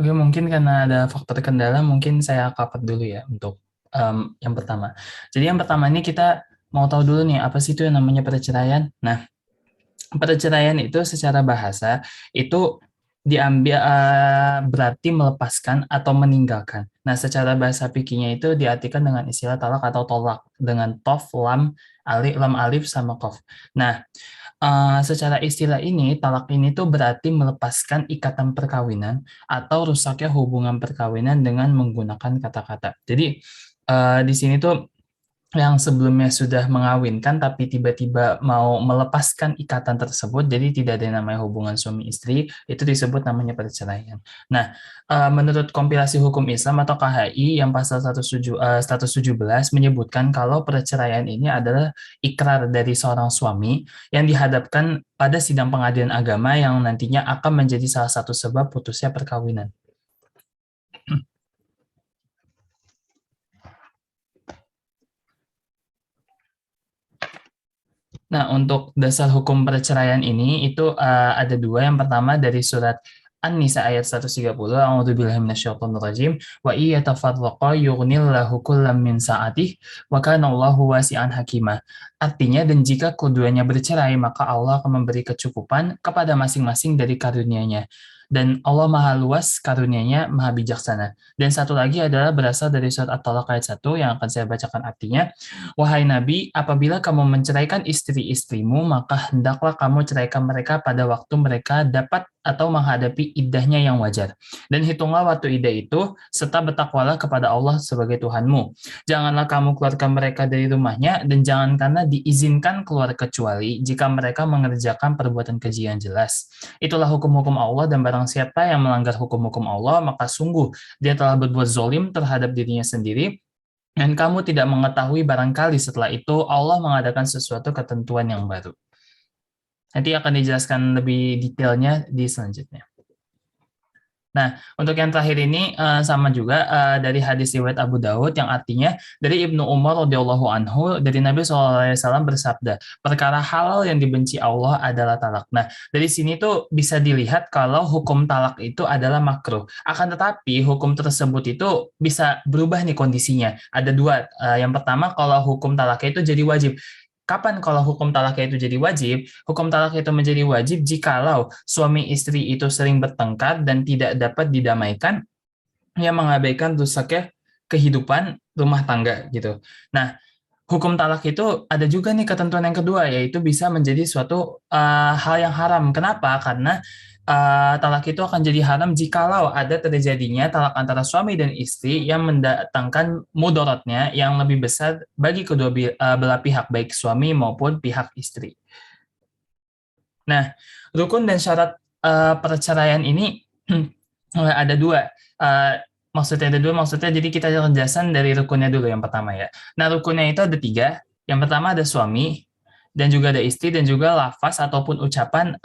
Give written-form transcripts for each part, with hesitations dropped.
Oke, mungkin karena ada faktor kendala, mungkin saya cover dulu ya untuk yang pertama. Jadi yang pertama ini kita mau tahu dulu nih, apa sih itu yang namanya perceraian? Nah, perceraian itu secara bahasa itu diambil berarti melepaskan atau meninggalkan. Nah, secara bahasa fikihnya itu diartikan dengan istilah talak atau tolak dengan tof, lam alif sama kof. Nah, secara istilah ini, talak ini tuh berarti melepaskan ikatan perkawinan atau rusaknya hubungan perkawinan dengan menggunakan kata-kata. Jadi di sini tuh yang sebelumnya sudah mengawinkan tapi tiba-tiba mau melepaskan ikatan tersebut, jadi tidak ada yang namanya hubungan suami istri, itu disebut namanya perceraian. Nah, menurut kompilasi hukum Islam atau KHI yang pasal 117 menyebutkan kalau perceraian ini adalah ikrar dari seorang suami yang dihadapkan pada sidang pengadilan agama yang nantinya akan menjadi salah satu sebab putusnya perkawinan. Nah, untuk dasar hukum perceraian ini itu ada dua. Yang pertama dari surat An-Nisa ayat 130, A'udzubillahi minasyaitonirrajim, wa iya tafarraqa yughnillahu kullam min sa'atih wa kana Allahu wasi'an hakimah. Artinya, dan jika keduanya bercerai, maka Allah akan memberi kecukupan kepada masing-masing dari karunia-Nya. Dan Allah Maha Luas karunia-Nya, Maha Bijaksana. Dan satu lagi adalah berasal dari surat At-Talaq ayat 1 yang akan saya bacakan artinya. Wahai Nabi, apabila kamu menceraikan istri-istrimu, maka hendaklah kamu ceraikan mereka pada waktu mereka dapat atau menghadapi iddahnya yang wajar. Dan hitunglah waktu iddah itu, serta bertakwalah kepada Allah sebagai Tuhanmu. Janganlah kamu keluarkan mereka dari rumahnya, dan jangan karena diizinkan keluar kecuali jika mereka mengerjakan perbuatan keji yang jelas. Itulah hukum-hukum Allah, dan barang siapa yang melanggar hukum-hukum Allah, maka sungguh dia telah berbuat zolim terhadap dirinya sendiri, dan kamu tidak mengetahui barangkali setelah itu Allah mengadakan sesuatu ketentuan yang baru. Nanti akan dijelaskan lebih detailnya di selanjutnya. Nah, untuk yang terakhir ini sama juga dari hadis riwayat Abu Daud yang artinya dari Ibnu Umar radhiyallahu anhu dari Nabi SAW bersabda, perkara halal yang dibenci Allah adalah talak. Nah, dari sini tuh bisa dilihat kalau hukum talak itu adalah makruh. Akan tetapi hukum tersebut itu bisa berubah nih kondisinya. Ada dua. Yang pertama, kalau hukum talaknya itu jadi wajib. Kapan kalau hukum talaknya itu jadi wajib? Hukum talak itu menjadi wajib jikalau suami istri itu sering bertengkar dan tidak dapat didamaikan, yang mengabaikan rusaknya kehidupan rumah tangga gitu. Nah, hukum talak itu ada juga nih ketentuan yang kedua, yaitu bisa menjadi suatu hal yang haram. Kenapa? Karena talak itu akan jadi haram jikalau ada terjadinya talak antara suami dan istri yang mendatangkan mudaratnya yang lebih besar bagi kedua belah pihak, baik suami maupun pihak istri. Nah, rukun dan syarat perceraian ini ada dua. Maksudnya jadi kita jelasan dari rukunnya dulu yang pertama ya. Nah, rukunnya itu ada tiga. Yang pertama ada suami, dan juga ada istri, dan juga lafaz ataupun ucapan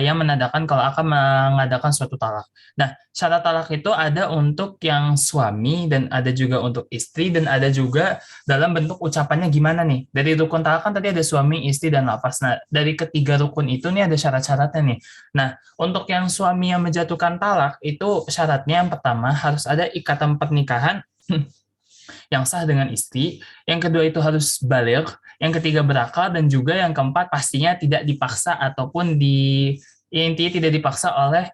yang menandakan kalau akan mengadakan suatu talak. Nah, syarat talak itu ada untuk yang suami, dan ada juga untuk istri, dan ada juga dalam bentuk ucapannya gimana nih. Dari rukun talak kan tadi ada suami, istri, dan lafaz. Nah, dari ketiga rukun itu nih ada syarat-syaratnya nih. Nah, untuk yang suami yang menjatuhkan talak, itu syaratnya yang pertama harus ada ikatan pernikahan yang sah dengan istri, yang kedua itu harus baligh, yang ketiga berakal, dan juga yang keempat pastinya tidak dipaksa ataupun intinya tidak dipaksa oleh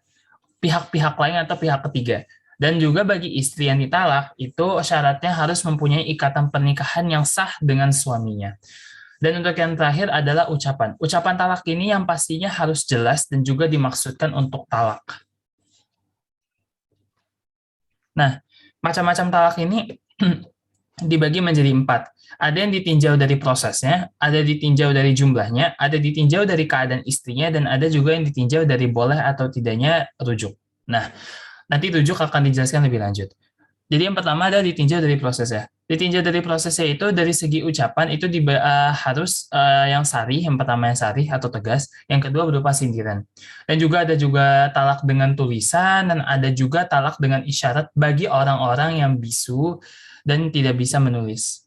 pihak-pihak lain atau pihak ketiga. Dan juga bagi istri yang ditalak, itu syaratnya harus mempunyai ikatan pernikahan yang sah dengan suaminya. Dan untuk yang terakhir adalah ucapan. Ucapan talak ini yang pastinya harus jelas dan juga dimaksudkan untuk talak. Nah, macam-macam talak ini dibagi menjadi 4. Ada yang ditinjau dari prosesnya, ada ditinjau dari jumlahnya, ada ditinjau dari keadaan istrinya, dan ada juga yang ditinjau dari boleh atau tidaknya rujuk. Nah, nanti rujuk akan dijelaskan lebih lanjut. Jadi yang pertama ada ditinjau dari prosesnya. Ditinjau dari prosesnya itu dari segi ucapan itu harus yang sarih, yang pertama yang sarih atau tegas, yang kedua berupa sindiran. Dan juga ada juga talak dengan tulisan, dan ada juga talak dengan isyarat bagi orang-orang yang bisu dan tidak bisa menulis.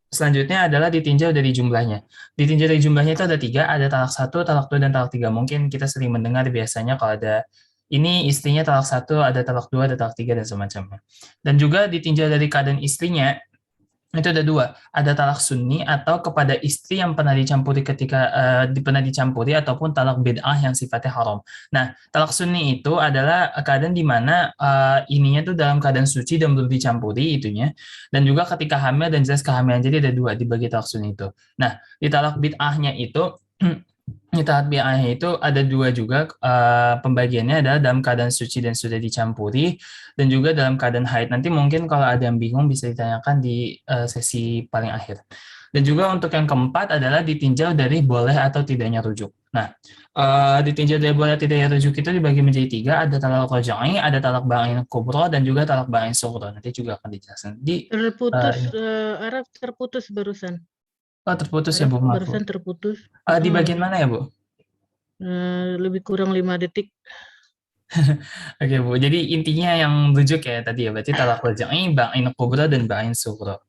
Selanjutnya adalah ditinjau dari jumlahnya. Ditinjau dari jumlahnya itu ada 3, ada talak 1, talak 2, dan talak 3. Mungkin kita sering mendengar biasanya kalau ada ini istrinya talak 1, ada talak 2, ada talak 3, dan semacamnya. Dan juga ditinjau dari keadaan istrinya, itu ada dua, ada talak sunni atau kepada istri yang pernah dicampuri pernah dicampuri, ataupun talak bid'ah yang sifatnya haram. Nah, talak sunni itu adalah keadaan di mana ininya tuh dalam keadaan suci dan belum dicampuri itunya, dan juga ketika hamil dan jelas kehamilan. Jadi ada dua dibagi talak sunni itu. Nah, di talak bid'ahnya itu di tahap BA itu ada dua juga, pembagiannya adalah dalam keadaan suci dan sudah dicampuri, dan juga dalam keadaan haid. Nanti mungkin kalau ada yang bingung bisa ditanyakan di sesi paling akhir. Dan juga untuk yang keempat adalah ditinjau dari boleh atau tidaknya rujuk. Nah, ditinjau dari boleh tidaknya rujuk itu dibagi menjadi tiga, ada talak rojai, ada talak ba'in kubro, dan juga talak ba'in sughro. Nanti juga akan dijelaskan. Terputus, Araf terputus barusan. Terputus ya, Araf Bu, maaf, Bu. barusan terputus. Di bagian mana ya, Bu? Lebih kurang 5 detik. Oke, Bu. Jadi intinya yang rujuk ya tadi ya, berarti talak rajai, ba'in kubra, dan ba'in sughra.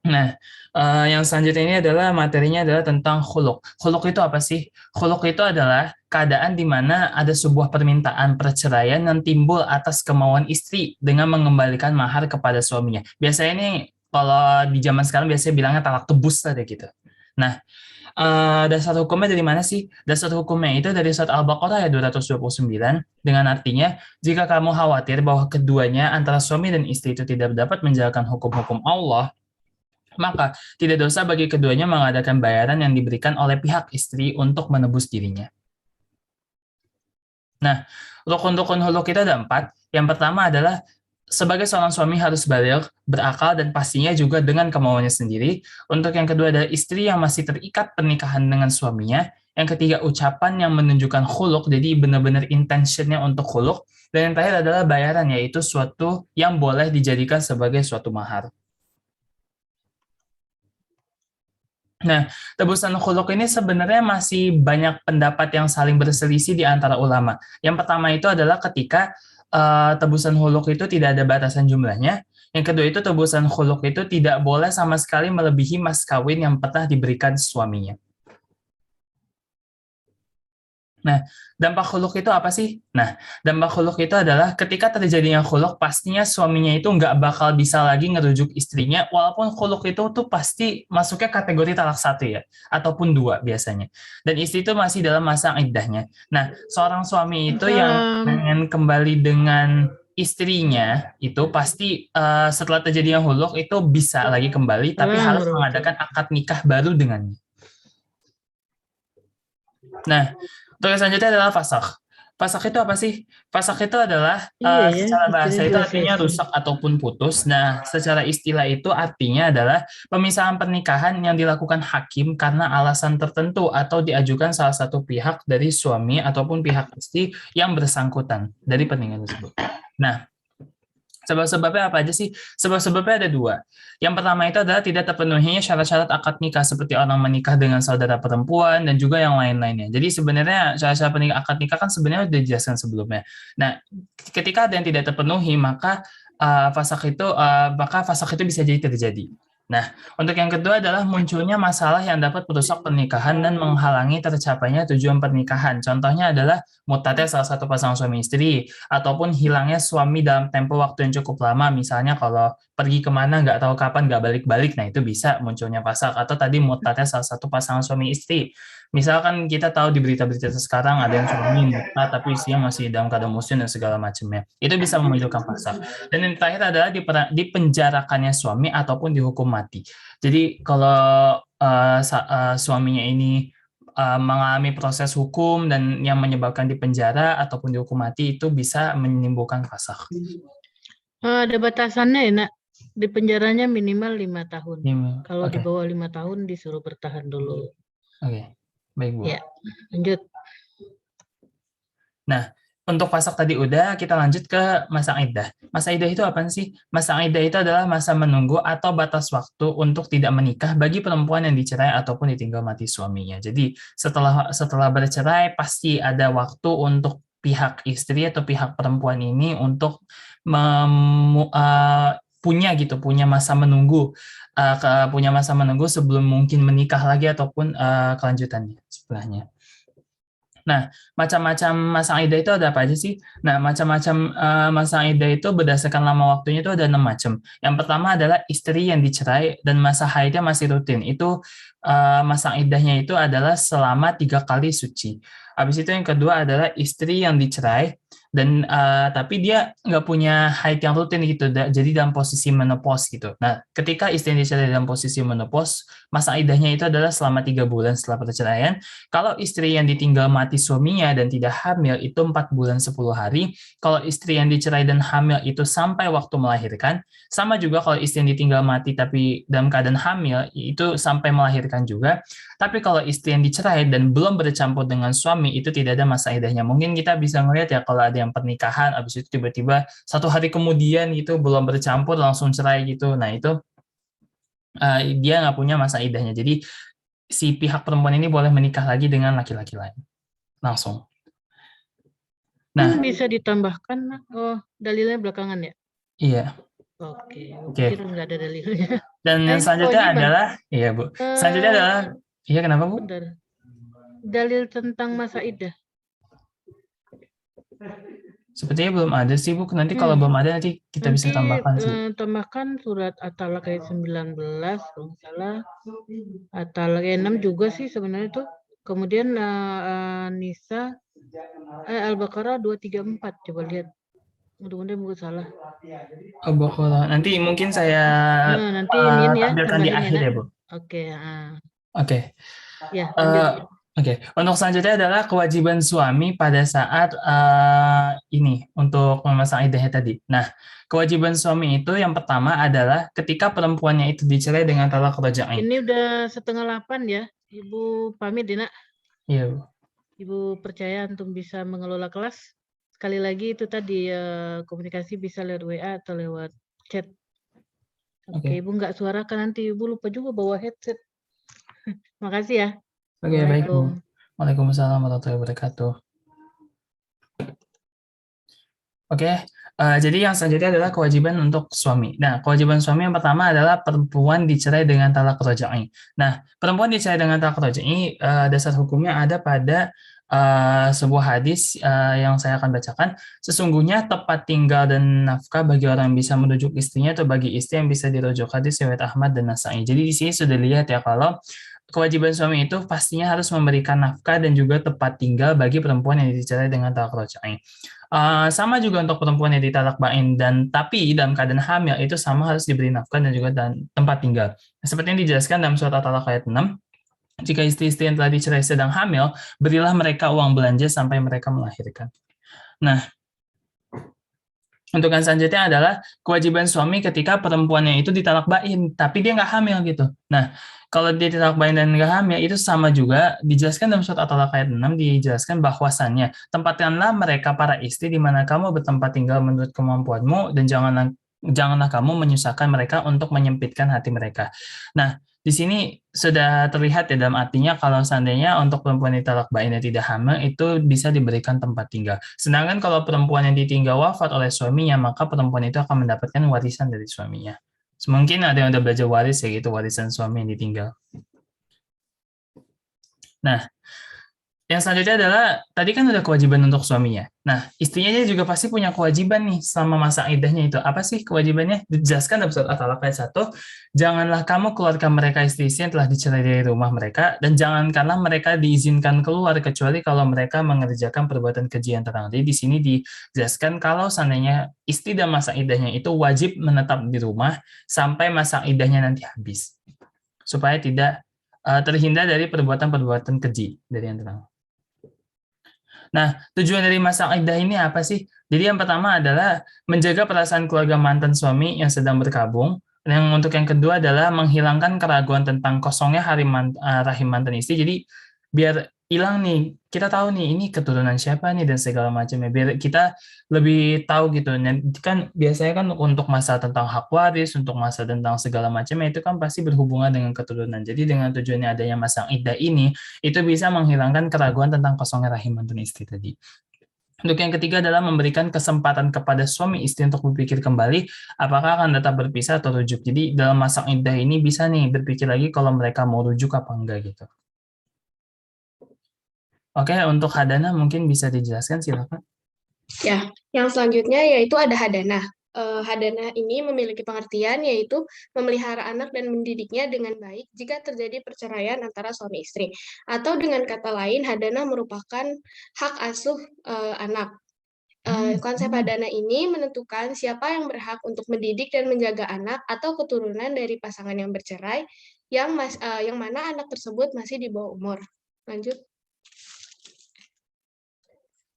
Nah, yang selanjutnya ini adalah materinya adalah tentang khuluk. Khuluk itu apa sih? Khuluk itu adalah keadaan di mana ada sebuah permintaan perceraian yang timbul atas kemauan istri dengan mengembalikan mahar kepada suaminya. Biasanya ini kalau di zaman sekarang biasanya bilangnya talak tebus tadi gitu. Nah, dasar hukumnya dari mana sih? Dasar hukumnya itu dari surat Al-Baqarah ayat 229, dengan artinya, jika kamu khawatir bahwa keduanya antara suami dan istri itu tidak dapat menjalankan hukum-hukum Allah, maka tidak dosa bagi keduanya mengadakan bayaran yang diberikan oleh pihak istri untuk menebus dirinya. Nah, rukun-rukun huluk itu ada 4. Yang pertama adalah sebagai seorang suami harus baligh, berakal, dan pastinya juga dengan kemauannya sendiri. Untuk yang kedua adalah istri yang masih terikat pernikahan dengan suaminya. Yang ketiga, ucapan yang menunjukkan khuluk, jadi benar-benar intentionnya untuk khuluk. Dan yang terakhir adalah bayaran, yaitu suatu yang boleh dijadikan sebagai suatu mahar. Nah, tebusan khuluk ini sebenarnya masih banyak pendapat yang saling berselisih di antara ulama. Yang pertama itu adalah ketika tebusan khuluk itu tidak ada batasan jumlahnya. Yang kedua itu tebusan khuluk itu tidak boleh sama sekali melebihi mas kawin yang pernah diberikan suaminya. Nah, dampak khuluk itu apa sih? Nah, dampak khuluk itu adalah ketika terjadinya khuluk, pastinya suaminya itu nggak bakal bisa lagi ngerujuk istrinya, walaupun khuluk itu tuh pasti masuknya kategori talak 1 ya, ataupun 2 biasanya. Dan istri itu masih dalam masa iddahnya. Nah, seorang suami itu yang pengen kembali dengan istrinya, itu pasti setelah terjadinya khuluk itu bisa lagi kembali, tapi harus mengadakan akad nikah baru dengannya. Nah, untuk yang selanjutnya adalah fasakh. Fasakh itu apa sih? Fasakh itu adalah secara bahasa itu artinya rusak ataupun putus. Nah, secara istilah itu artinya adalah pemisahan pernikahan yang dilakukan hakim karena alasan tertentu atau diajukan salah satu pihak dari suami ataupun pihak istri yang bersangkutan dari pernikahan tersebut. Nah, sebab-sebabnya apa aja sih? Sebab-sebabnya ada 2. Yang pertama itu adalah tidak terpenuhinya syarat-syarat akad nikah seperti orang menikah dengan saudara perempuan dan juga yang lain-lainnya. Jadi sebenarnya syarat-syarat akad nikah kan sebenarnya sudah dijelaskan sebelumnya. Nah, ketika ada yang tidak terpenuhi, maka fasakh itu bisa jadi terjadi. Nah, untuk yang kedua adalah munculnya masalah yang dapat merusak pernikahan dan menghalangi tercapainya tujuan pernikahan. Contohnya adalah mutatnya salah satu pasangan suami istri, ataupun hilangnya suami dalam tempo waktu yang cukup lama, misalnya kalau pergi kemana nggak tahu kapan nggak balik-balik, nah itu bisa munculnya fasakh. Atau tadi mutatnya salah satu pasangan suami istri, misalkan kita tahu di berita-berita sekarang ada yang suami mutat tapi istrinya masih dalam keadaan muslim dan segala macamnya, itu bisa memunculkan fasakh. Dan yang terakhir adalah dipenjarakannya suami ataupun dihukum mati. Jadi kalau suaminya ini mengalami proses hukum dan yang menyebabkan dipenjara ataupun dihukum mati, itu bisa menimbulkan fasakh. Ada batasannya ya, Nak? Di penjaranya minimal 5 tahun. Kalau di bawah 5 tahun disuruh bertahan dulu. Oke, baik Bu. Ya, lanjut. Nah, untuk fasakh tadi udah, kita lanjut ke masa iddah. Masa iddah itu apa sih? Masa iddah itu adalah masa menunggu atau batas waktu untuk tidak menikah bagi perempuan yang dicerai ataupun ditinggal mati suaminya. Jadi setelah bercerai pasti ada waktu untuk pihak istri atau pihak perempuan ini untuk punya masa menunggu, punya masa menunggu sebelum mungkin menikah lagi ataupun kelanjutannya setelahnya. Nah, macam-macam masa iddah itu ada apa aja sih? Nah, macam-macam masa iddah itu berdasarkan lama waktunya itu ada 6 macam. Yang pertama adalah istri yang dicerai dan masa haidnya masih rutin. Itu masa iddahnya itu adalah selama 3 kali suci. Habis itu yang kedua adalah istri yang dicerai dan tapi dia nggak punya haid yang rutin gitu, jadi dalam posisi menopause gitu. Nah, ketika istri yang dicerai dalam posisi menopause, masa iddahnya itu adalah selama 3 bulan setelah perceraian. Kalau istri yang ditinggal mati suaminya dan tidak hamil itu 4 bulan 10 hari. Kalau istri yang dicerai dan hamil itu sampai waktu melahirkan. Sama juga kalau istri yang ditinggal mati tapi dalam keadaan hamil itu sampai melahirkan juga. Tapi kalau istri yang dicerai dan belum bercampur dengan suami itu tidak ada masa iddahnya. Mungkin kita bisa ngelihat ya kalau ada yang pernikahan habis itu tiba-tiba 1 hari kemudian gitu belum bercampur langsung cerai gitu. Nah itu dia nggak punya masa iddahnya. Jadi si pihak perempuan ini boleh menikah lagi dengan laki-laki lain langsung. Nah, bisa ditambahkan, dalilnya belakangan ya? Iya. Oke. Kira nggak ada dalilnya. Dan yang selanjutnya adalah, iya Bu. Selanjutnya adalah, iya kenapa Bu? Bentar. Dalil tentang masa iddah. Sepertinya belum ada sih Bu. Nanti kalau belum ada nanti kita bisa tambahkan sih. Tambahkan surat At-Talaq ayat 19 kalau nggak salah. At-Talaq ayat 6 juga sih sebenarnya tuh. Kemudian Nisa Al-Baqarah 234 coba lihat. Mudah-mudahan bukan salah. Al-Baqarah. Nanti mungkin saya nanti ini ya tampilkan di akhir ya Bu. Oke. Oke. Ya, lanjut. Oke, untuk selanjutnya adalah kewajiban suami pada saat ini untuk memasang iddahnya tadi. Nah, kewajiban suami itu yang pertama adalah ketika perempuannya itu dicerai dengan talak raj'i. Ini udah 7:30 ya, Ibu pamit ya nak. Iya Bu. Ibu percaya untuk bisa mengelola kelas. Sekali lagi itu tadi komunikasi bisa lewat WA atau lewat chat. Oke, Ibu nggak suarakan nanti Ibu lupa juga bawa headset. Makasih ya. Oke, baik Bu. Waalaikumsalam warahmatullahi wabarakatuh. Oke, jadi yang selanjutnya adalah kewajiban untuk suami. Nah, kewajiban suami yang pertama adalah perempuan dicerai dengan talak raj'i. Nah, perempuan dicerai dengan talak raj'i, dasar hukumnya ada pada sebuah hadis yang saya akan bacakan. Sesungguhnya tempat tinggal dan nafkah bagi orang yang bisa merujuk istrinya atau bagi istri yang bisa dirujuk hadis riwayat Ahmad dan Nasa'i. Jadi di sini sudah lihat ya kalau kewajiban suami itu pastinya harus memberikan nafkah dan juga tempat tinggal bagi perempuan yang dicerai dengan talak raj'i. Sama juga untuk perempuan yang ditalak bain dan tapi dalam keadaan hamil itu sama harus diberi nafkah dan juga tempat tinggal. Seperti yang dijelaskan dalam surat At-Talaq ayat 6, jika istri-istri yang telah dicerai sedang hamil, berilah mereka uang belanja sampai mereka melahirkan. Nah, untuk yang selanjutnya adalah kewajiban suami ketika perempuannya itu ditalak bain, tapi dia nggak hamil gitu. Nah, kalau dia ditalak bain dan nggak hamil, itu sama juga dijelaskan dalam surat At-Talaq ayat 6, dijelaskan bahwasannya, tempatkanlah mereka para istri di mana kamu bertempat tinggal menurut kemampuanmu, dan janganlah kamu menyusahkan mereka untuk menyempitkan hati mereka. Nah, di sini sudah terlihat ya dalam artinya kalau seandainya untuk perempuan yang talak bain dan tidak hamil itu bisa diberikan tempat tinggal. Sedangkan kalau perempuan yang ditinggal wafat oleh suaminya maka perempuan itu akan mendapatkan warisan dari suaminya. Mungkin ada yang udah belajar waris ya gitu, warisan suami yang ditinggal. Nah, yang selanjutnya adalah, tadi kan udah kewajiban untuk suaminya. Nah, istrinya juga pasti punya kewajiban nih selama masa iddahnya itu. Apa sih kewajibannya? Dijelaskan dalam surat At-Talaq ayat 1, janganlah kamu keluarkan mereka istri-istri yang telah dicerai dari rumah mereka, dan jangankanlah mereka diizinkan keluar kecuali kalau mereka mengerjakan perbuatan keji yang terang. Jadi di sini dijelaskan kalau seandainya istri dan masa iddahnya itu wajib menetap di rumah sampai masa iddahnya nanti habis. Supaya tidak terhindar dari perbuatan-perbuatan keji dari yang terang. Nah, tujuan dari masa iddah ini apa sih? Jadi yang pertama adalah menjaga perasaan keluarga mantan suami yang sedang berkabung. Yang untuk yang kedua adalah menghilangkan keraguan tentang kosongnya rahim mantan istri. Jadi biar hilang nih, kita tahu nih ini keturunan siapa nih dan segala macamnya. Biar kita lebih tahu gitu. Kan biasanya kan untuk masalah tentang hak waris, untuk masalah tentang segala macamnya itu kan pasti berhubungan dengan keturunan. Jadi dengan tujuannya adanya masa iddah ini, itu bisa menghilangkan keraguan tentang kosongnya rahim mantan istri tadi. Untuk yang ketiga adalah memberikan kesempatan kepada suami istri untuk berpikir kembali apakah akan tetap berpisah atau rujuk. Jadi dalam masa iddah ini bisa nih berpikir lagi kalau mereka mau rujuk apa enggak gitu. Oke, untuk hadana mungkin bisa dijelaskan, silakan. Ya, yang selanjutnya yaitu ada hadana. Hadana ini memiliki pengertian yaitu memelihara anak dan mendidiknya dengan baik jika terjadi perceraian antara suami istri. Atau dengan kata lain, hadana merupakan hak asuh anak. Konsep hadana ini menentukan siapa yang berhak untuk mendidik dan menjaga anak atau keturunan dari pasangan yang bercerai yang mana anak tersebut masih di bawah umur. Lanjut.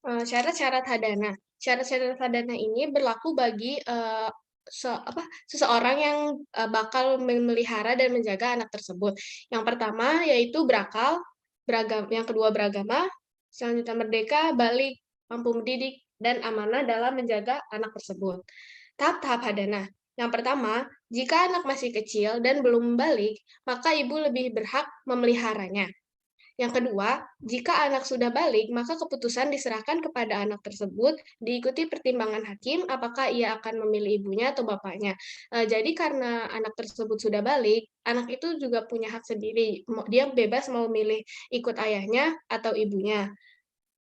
Syarat-syarat hadana. Syarat-syarat hadana ini berlaku bagi seseorang yang bakal memelihara dan menjaga anak tersebut. Yang pertama yaitu berakal, yang kedua beragama, selanjutnya merdeka, balik, mampu mendidik, dan amanah dalam menjaga anak tersebut. Tahap-tahap hadana. Yang pertama, jika anak masih kecil dan belum balik, maka ibu lebih berhak memeliharanya. Yang kedua, jika anak sudah balik, maka keputusan diserahkan kepada anak tersebut, diikuti pertimbangan hakim apakah ia akan memilih ibunya atau bapaknya. Jadi karena anak tersebut sudah balik, anak itu juga punya hak sendiri. Dia bebas mau milih ikut ayahnya atau ibunya.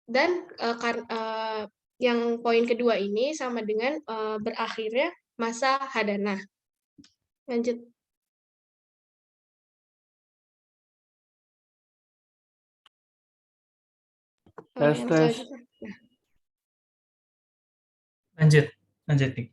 Dan yang poin kedua ini sama dengan berakhirnya masa hadana. Lanjut. Yang selanjutnya. Lanjut nih.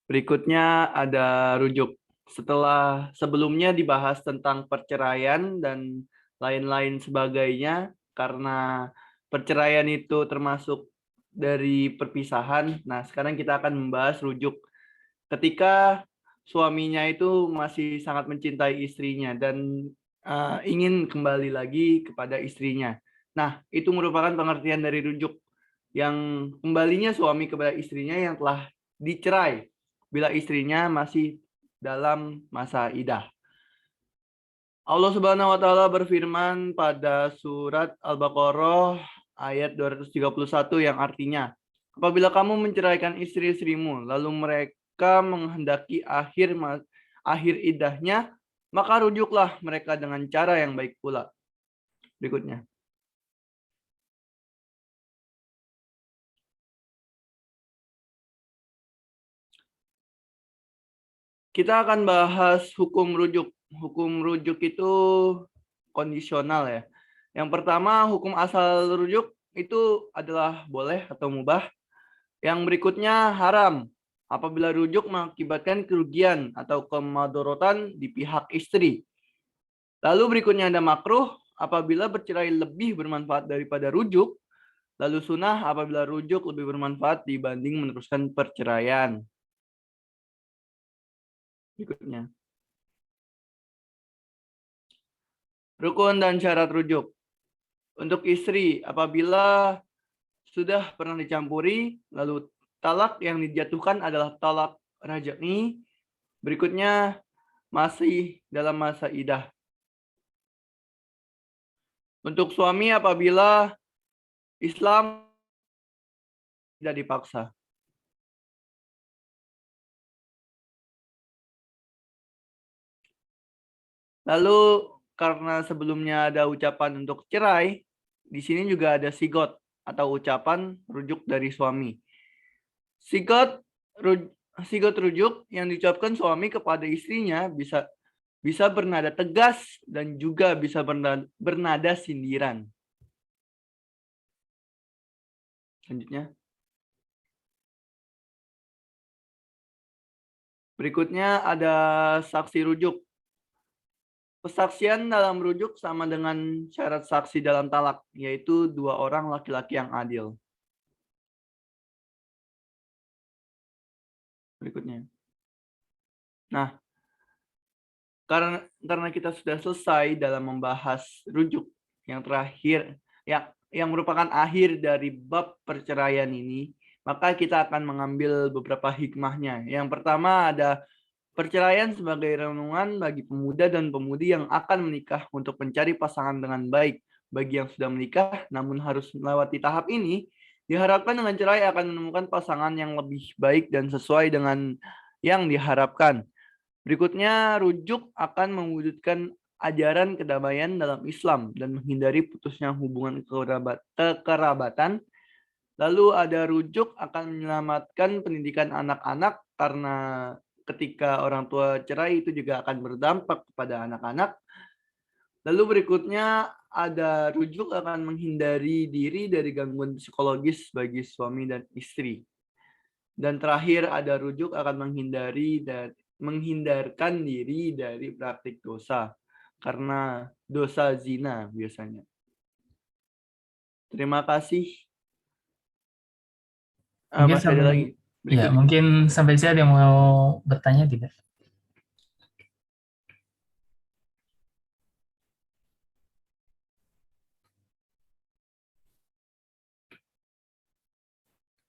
Berikutnya ada rujuk. Setelah sebelumnya dibahas tentang perceraian dan lain-lain sebagainya, karena perceraian itu termasuk dari perpisahan. Nah, sekarang kita akan membahas rujuk. Ketika suaminya itu masih sangat mencintai istrinya dan ingin kembali lagi kepada istrinya. Nah, itu merupakan pengertian dari rujuk, yang kembalinya suami kepada istrinya yang telah dicerai bila istrinya masih dalam masa iddah. Allah Subhanahu wa taala berfirman pada surat Al-Baqarah ayat 231 yang artinya, apabila kamu menceraikan istri-istrimu lalu mereka menghendaki akhir iddahnya, maka rujuklah mereka dengan cara yang baik pula. Berikutnya. Kita akan bahas hukum rujuk. Hukum rujuk itu kondisional ya. Yang pertama, hukum asal rujuk itu adalah boleh atau mubah. Yang berikutnya haram apabila rujuk mengakibatkan kerugian atau kemadorotan di pihak istri. Lalu berikutnya ada makruh apabila bercerai lebih bermanfaat daripada rujuk. Lalu sunnah apabila rujuk lebih bermanfaat dibanding meneruskan perceraian. Berikutnya. Rukun dan syarat rujuk. Untuk istri, apabila sudah pernah dicampuri, lalu talak yang dijatuhkan adalah talak raj'i. Berikutnya, masih dalam masa iddah. Untuk suami, apabila Islam tidak dipaksa. Lalu karena sebelumnya ada ucapan untuk cerai, di sini juga ada sigot atau ucapan rujuk dari suami. Sigot rujuk yang diucapkan suami kepada istrinya bisa bernada tegas dan juga bisa bernada sindiran. Selanjutnya. Berikutnya ada saksi rujuk. Kesaksian dalam rujuk sama dengan syarat saksi dalam talak, yaitu 2 orang laki-laki yang adil. Berikutnya. Nah, karena kita sudah selesai dalam membahas rujuk yang terakhir, yang merupakan akhir dari bab perceraian ini, maka kita akan mengambil beberapa hikmahnya. Yang pertama ada perceraian sebagai renungan bagi pemuda dan pemudi yang akan menikah untuk mencari pasangan dengan baik. Bagi yang sudah menikah namun harus melewati tahap ini, diharapkan dengan cerai akan menemukan pasangan yang lebih baik dan sesuai dengan yang diharapkan. Berikutnya, rujuk akan mewujudkan ajaran kedamaian dalam Islam dan menghindari putusnya hubungan kekerabatan. Lalu ada rujuk akan menyelamatkan pendidikan anak-anak karena ketika orang tua cerai itu juga akan berdampak kepada anak-anak. Lalu berikutnya ada rujuk akan menghindari diri dari gangguan psikologis bagi suami dan istri. Dan terakhir ada rujuk akan menghindarkan diri dari praktik dosa karena dosa zina biasanya. Terima kasih. Mungkin Masih ada sampai lagi. ya, Berikutnya. mungkin sampai sini ada yang mau bertanya tidak?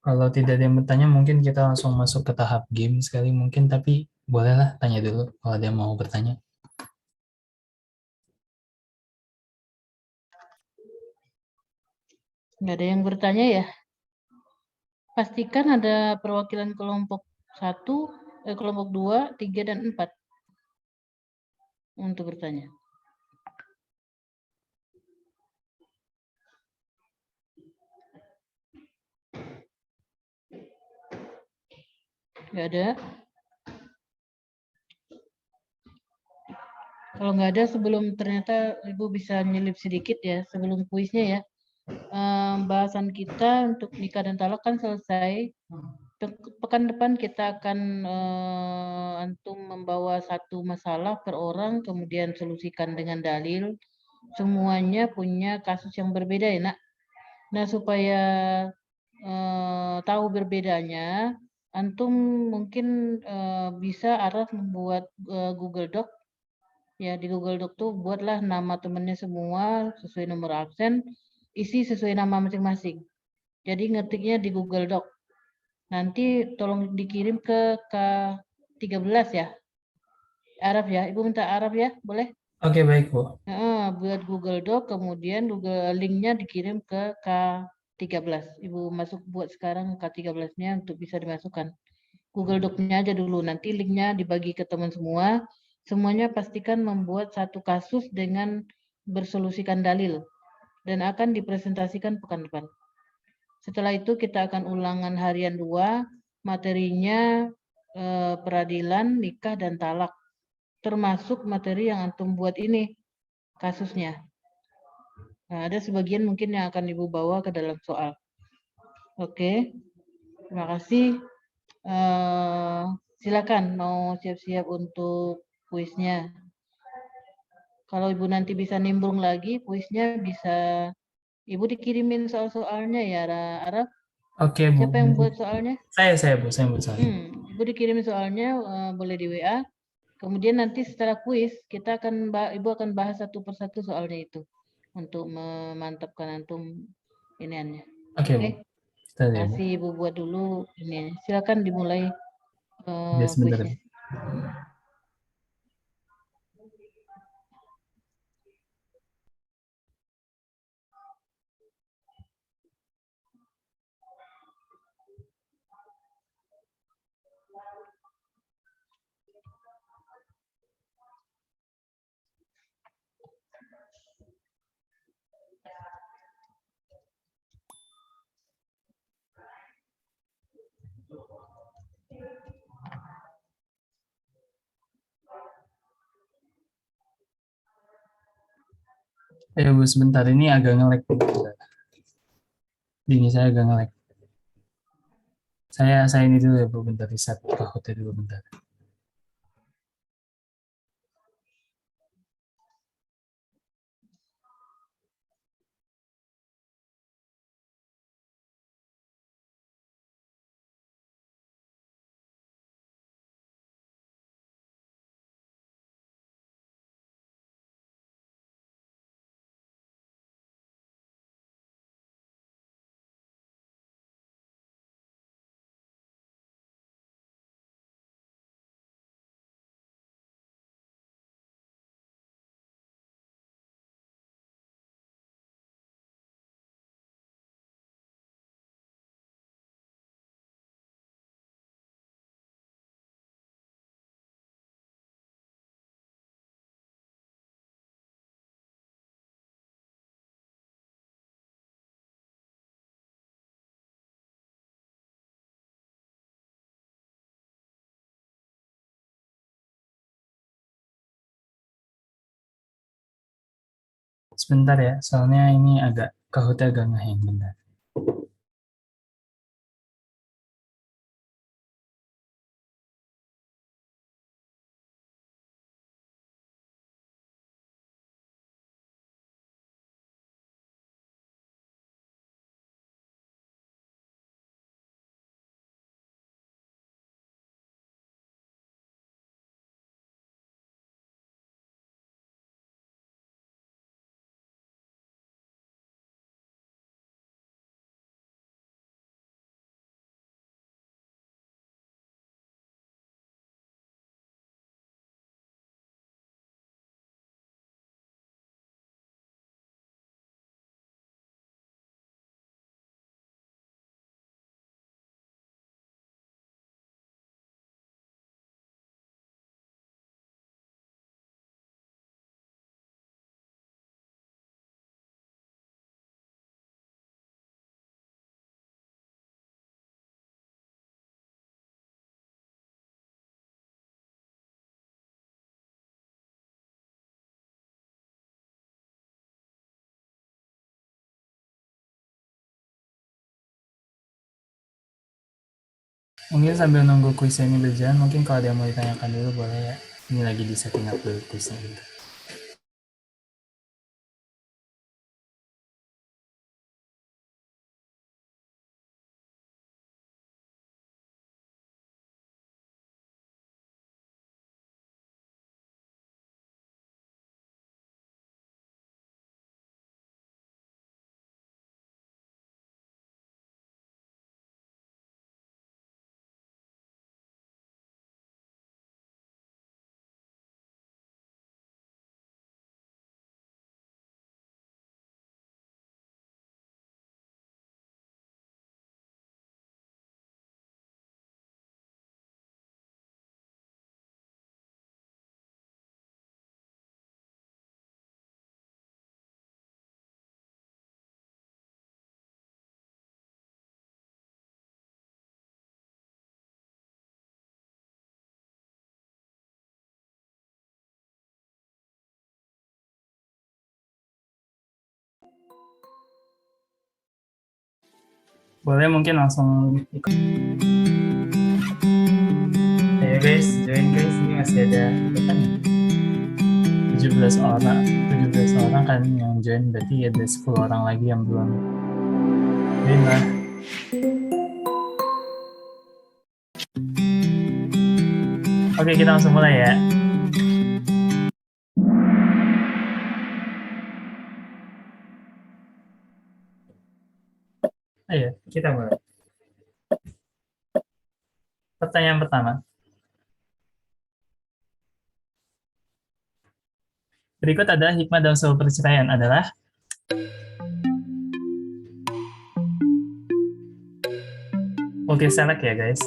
Kalau tidak ada yang bertanya, mungkin kita langsung masuk ke tahap game sekali mungkin, tapi bolehlah tanya dulu kalau ada yang mau bertanya. Nggak ada yang bertanya ya? Pastikan ada perwakilan kelompok 1, kelompok 2, 3, dan 4 untuk bertanya. Nggak ada? Kalau nggak ada, sebelum ternyata Ibu bisa nyelip sedikit ya, sebelum kuisnya ya. Bahasan kita untuk nikah dan talak kan selesai. Pekan depan kita akan antum membawa satu masalah per orang, kemudian solusikan dengan dalil. Semuanya punya kasus yang berbeda ya nak. Nah supaya tahu berbedanya, antum mungkin bisa Araf membuat Google Doc. Ya di Google Doc tuh buatlah nama temennya semua sesuai nomor absen, isi sesuai nama masing-masing. Jadi ngetiknya di Google Doc. Nanti tolong dikirim ke K13 ya. Araf ya, Ibu minta Araf ya, boleh? Oke, baik Bu. Buat Google Doc, kemudian Google linknya dikirim ke K13. Ibu masuk buat sekarang K13-nya untuk bisa dimasukkan. Google Doc-nya aja dulu, nanti linknya dibagi ke teman semua. Semuanya pastikan membuat satu kasus dengan bersolusikan dalil dan akan dipresentasikan pekan depan. Setelah itu kita akan ulangan harian 2, materinya peradilan, nikah, dan talak. Termasuk materi yang antum buat ini, kasusnya. Nah, ada sebagian mungkin yang akan Ibu bawa ke dalam soal. Oke, terima kasih. Silakan mau siap-siap untuk kuisnya. Kalau Ibu nanti bisa nimbrung lagi, kuisnya bisa Ibu dikirimin soal-soalnya ya, Araf. Oke Bu. Siapa yang buat soalnya? Saya Bu, saya buat soalnya. Ibu dikirim soalnya, boleh di WA. Kemudian nanti setelah kuis, Ibu akan bahas satu persatu soalnya itu untuk memantapkan antum iniannya. Oke Bu. Oke, Kita lihat ya. kasih Ibu buat dulu ini. Silakan dimulai Ya, sebentar. kuisnya. Ya Bu, sebentar, ini agak nge-lag. Ini saya agak nge-lag. Saya ini dulu ya Bu, bentar, reset Kahoot dulu bentar. Sebentar ya, soalnya ini agak Kahoot agak ngehang bentar. Mungkin sambil nunggu kuisnya ini berjalan, mungkin kalau ada yang mau ditanyakan dulu boleh ya. Ini lagi di setting up dulu kuisnya gitu. Boleh mungkin langsung ikut. Ayo guys, join guys. Ini masih ada kan 17 orang, 17 orang kan yang join, berarti ada 10 orang lagi yang belum join lah. Oke, kita langsung mulai ya. Ayo, kita mulai. Pertanyaan pertama. Berikut adalah hikmah dalam sebuah perceraian adalah oke, select ya guys.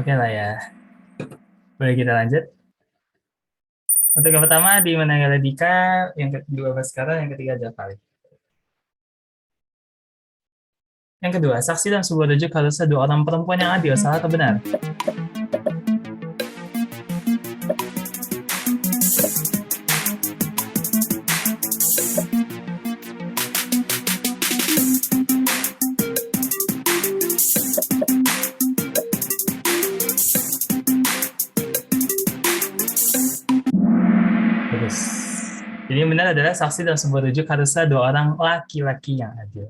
Oke lah ya. Boleh kita lanjut. Untuk yang pertama di Menanggapi Dika, yang kedua Baskara, yang ketiga Jafari. Yang kedua, saksi dalam sebuah rujuk harusnya dua orang perempuan yang adil, salah atau benar? Bagus. Jadi yang benar adalah saksi dalam sebuah rujuk harusnya dua orang laki-laki yang adil.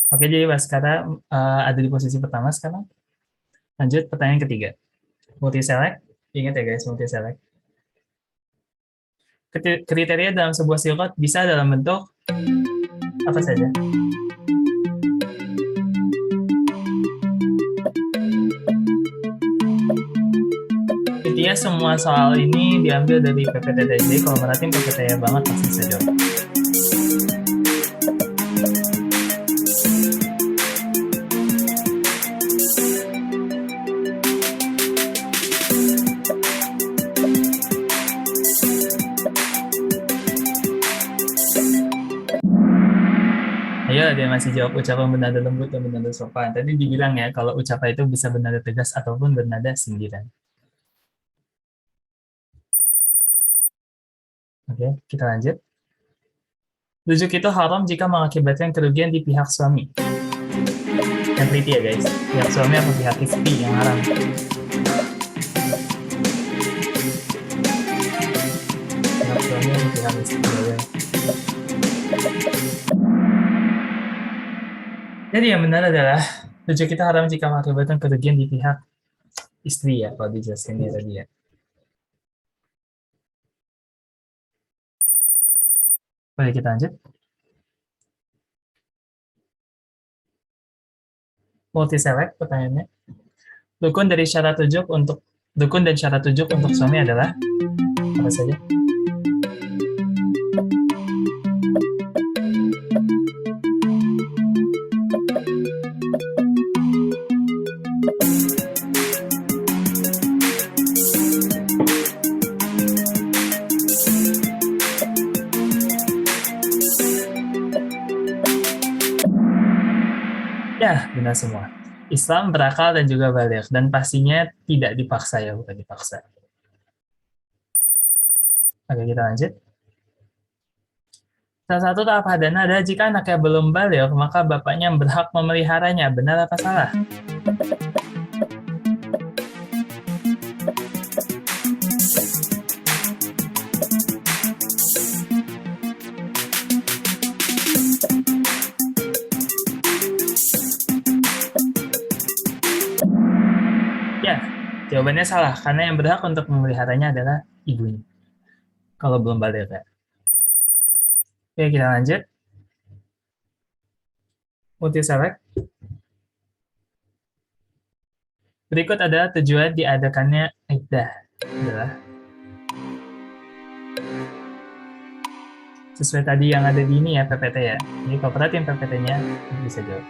Oke, jadi Baskara ada di posisi pertama sekarang. Lanjut pertanyaan ketiga. Multi-select. Ingat ya guys, multi-select. Kriteria dalam sebuah silhouette bisa dalam bentuk apa saja? Intinya semua soal ini diambil dari PPTTJ. Kalau merhatiin PPT banget pasti bisa jawab. Ayo, dia masih jawab ucapan bernada lembut dan bernada sopan. Tadi dibilang ya, kalau ucapan itu bisa bernada tegas ataupun bernada sindiran. Oke, kita lanjut. Rujuk itu haram jika mengakibatkan kerugian di pihak suami. Yang teliti ya guys, pihak suami atau pihak istri yang haram. Pihak suami atau pihak istri ya. Jadi yang benar adalah rujuk itu haram jika mengakibatkan kerugian di pihak istri ya, kalau dijelaskan dia tadi ya. Boleh kita lanjut? Multi-select pertanyaannya. Dukun dan syarat rujuk untuk suami adalah apa saja? Ya, benar semua. Islam berakal dan juga baligh, dan pastinya tidak dipaksa ya, bukan dipaksa. Oke, kita lanjut. Salah satu tahap hadana adalah jika anaknya belum baligh, maka bapaknya berhak memeliharanya. Benar apa salah? Ya, jawabannya salah, karena yang berhak untuk memeliharanya adalah ibunya. Kalau belum baligh ya. Oke, kita lanjut. Multi-select. Berikut adalah tujuan diadakannya iddah. Adalah sesuai tadi yang ada di ini ya, PPT ya. Jadi kalau perhatiin PPT-nya, bisa jawab.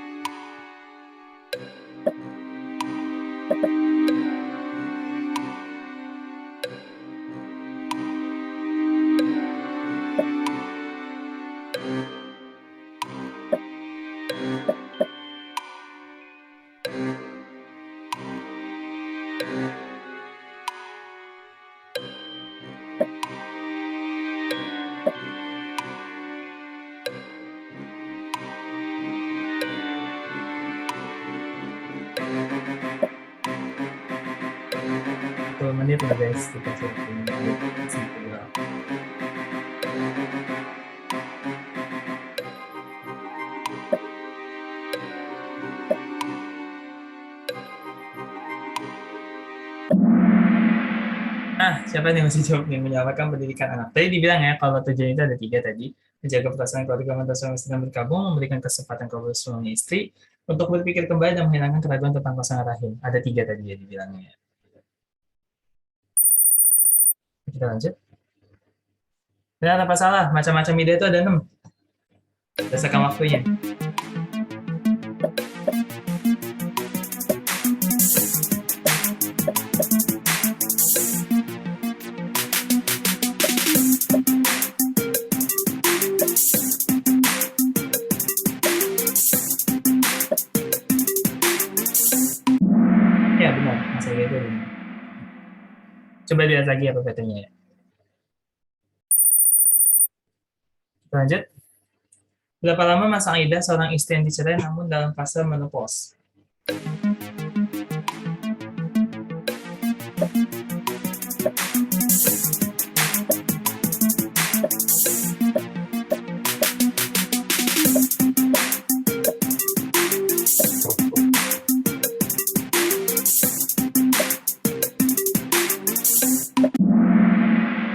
Menit lah guys, kita siapa nih masih jawab nih? Menyamakan pendidikan anak. Tadi dibilang ya, kalau tujuan itu ada 3 tadi. Menjaga perasaan keluarga mantan suami istri yang berkabung, memberikan kesempatan kepada suami istri untuk berpikir kembali dan menghilangkan keraguan tentang pasangan rahim. Ada 3 tadi ya dibilangnya. Kita lanjut. Benar apa salah? Macam-macam ide itu ada 6. Berdasarkan waktunya. Ya benar, masa itu benar. Coba lihat lagi ya PPT-nya ya. Lanjut. Berapa lama masa iddah seorang istri yang dicerai namun dalam fase menopause?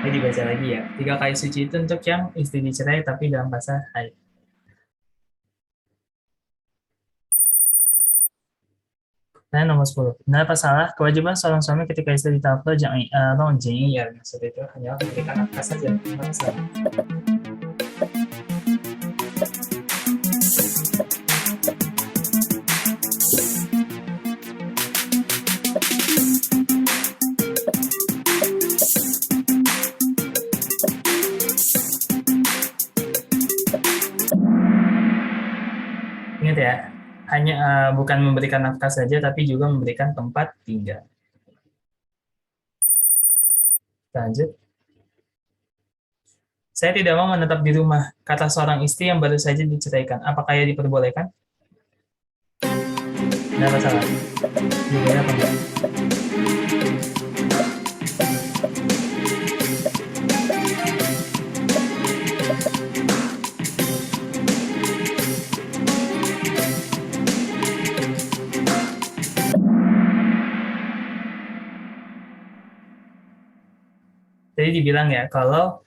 Ini dibaca lagi ya. 3 kali suci itu untuk yang istri dicerai tapi dalam fase haid. Nah, nomor 10. Benar apa salah? Kewajiban seorang suami ketika istri ditalak jangan ya maksud itu hanya memberikan nafkah saja. Benar apa salah? Ingat ya, hanya bukan memberikan nafkah saja, tapi juga memberikan tempat tinggal. Lanjut. Saya tidak mau menetap di rumah, kata seorang istri yang baru saja diceraikan. Apakah ia diperbolehkan? Benar apa salah? Diboleh apa enggak? Jadi dibilang ya, kalau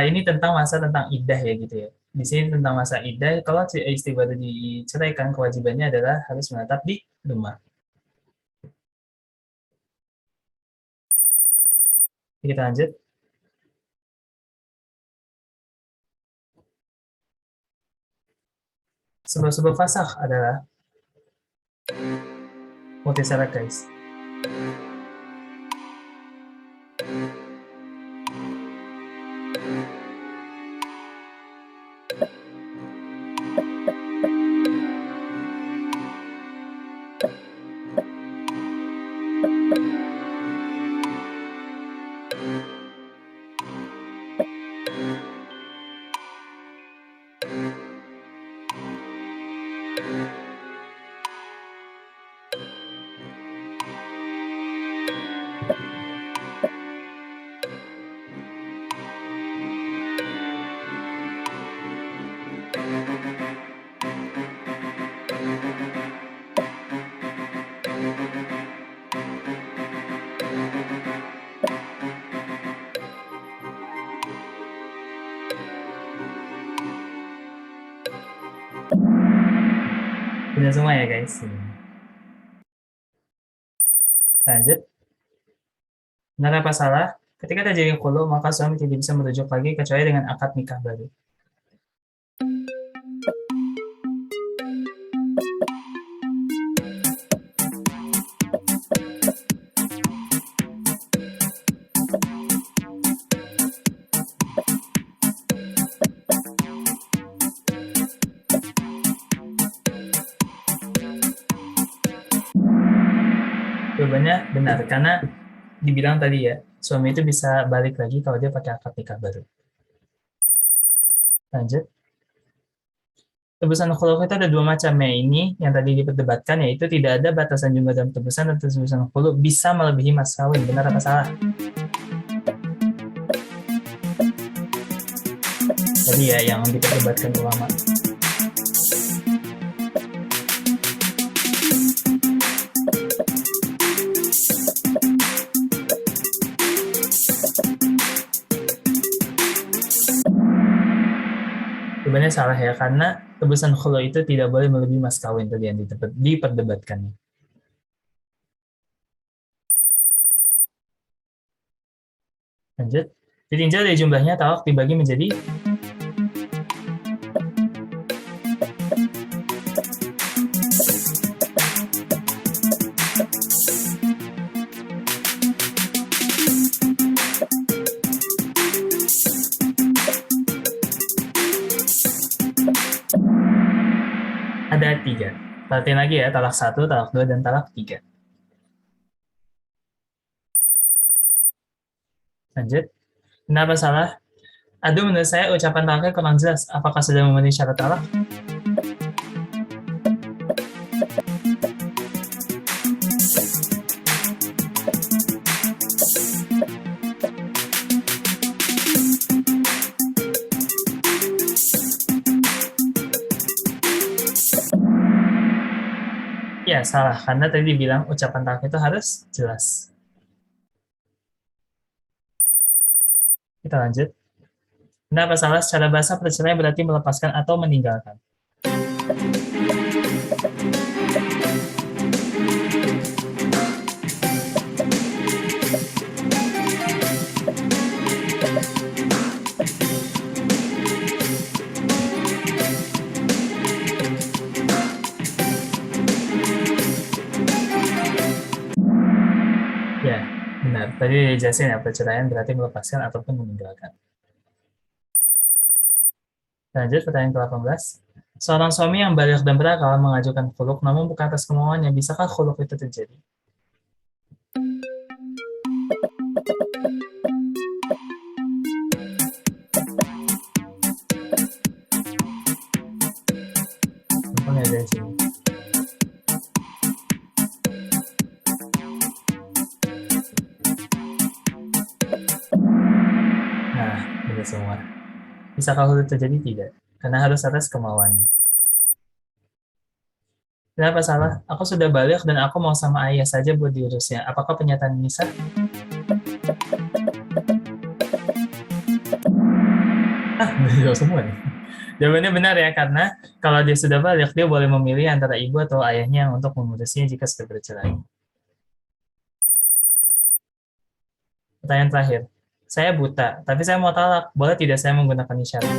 ini tentang iddah ya gitu ya. Di sini tentang masa iddah, kalau istri baru diceraikan, kewajibannya adalah harus menetap di rumah. Kita lanjut. Sebab-sebab fasakh adalah multisarat guys. Udah semua ya guys. Lanjut. Benar apa salah? Ketika terjadi khulu, maka suami tidak bisa merujuk lagi kecuali dengan akad nikah baru. Jawabannya benar, karena dibilang tadi ya, suami itu bisa balik lagi kalau dia pakai akad nikah baru. Lanjut. Tebusan khulu itu ada 2 macam ya, ini yang tadi diperdebatkan, yaitu tidak ada batasan jumlah dalam tebusan dan tebusan khulu bisa melebihi mas kawin. Benar apa salah? Tadi ya yang diperdebatkan ulama. Sebenarnya salah ya, karena tebusan khulu itu tidak boleh melebihi mas kawin tadi yang diperdebatkan. Lanjut. Ditinjau dari jumlahnya, talak dibagi menjadi ada 3. Perhatiin lagi ya, talak 1, talak 2, dan talak 3. Lanjut. Kenapa salah? Aduh, menurut saya ucapan talaknya kurang jelas. Apakah sudah memenuhi syarat talak? Ya, salah. Karena tadi dibilang ucapan talak itu harus jelas. Kita lanjut. Benar apa salah? Secara bahasa perceraian berarti melepaskan atau meninggalkan. Ya, benar. Tadi dijelasin ya, perceraian berarti melepaskan ataupun meninggalkan. Lanjut, pertanyaan ke-18. Seorang suami yang baligh dan berakal mengajukan khuluk namun bukan atas kemauannya, bisakah khuluk itu terjadi? Gampang ya dari sini. Nah, benar semua. Bisakah khuluk terjadi? Tidak. Karena harus atas kemauannya. Kenapa salah? Aku sudah balik dan aku mau sama ayah saja buat diurusnya. Apakah pernyataan ini sah? Beliau semua nih. Jawabannya benar ya, karena kalau dia sudah balik, dia boleh memilih antara ibu atau ayahnya untuk mengurusnya jika sudah bercerai. Pertanyaan terakhir. Saya buta, tapi saya mau talak. Boleh tidak saya menggunakan isyarat?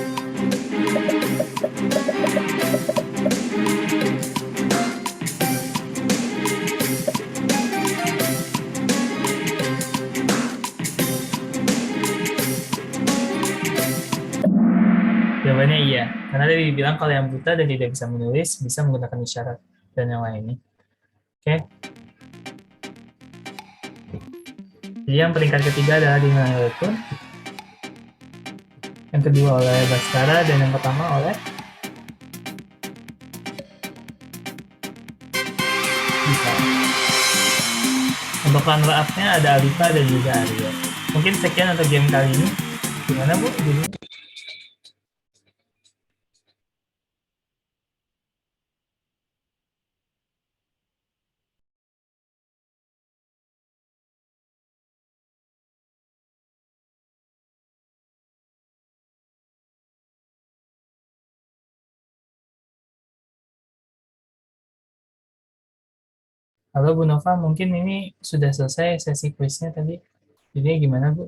Jawabannya iya, karena tadi dibilang kalau yang buta dan tidak bisa menulis, bisa menggunakan isyarat dan yang lainnya. Oke. Jadi yang peringkat ketiga adalah Dina Kun. Yang kedua oleh Baskara dan yang pertama oleh Bisa. Untuk runner up-nya ada Alifa dan juga Arya. Mungkin sekian untuk game kali ini. Gimana Bu? Halo Bu Nova, mungkin ini sudah selesai sesi kuisnya tadi. Jadi gimana Bu?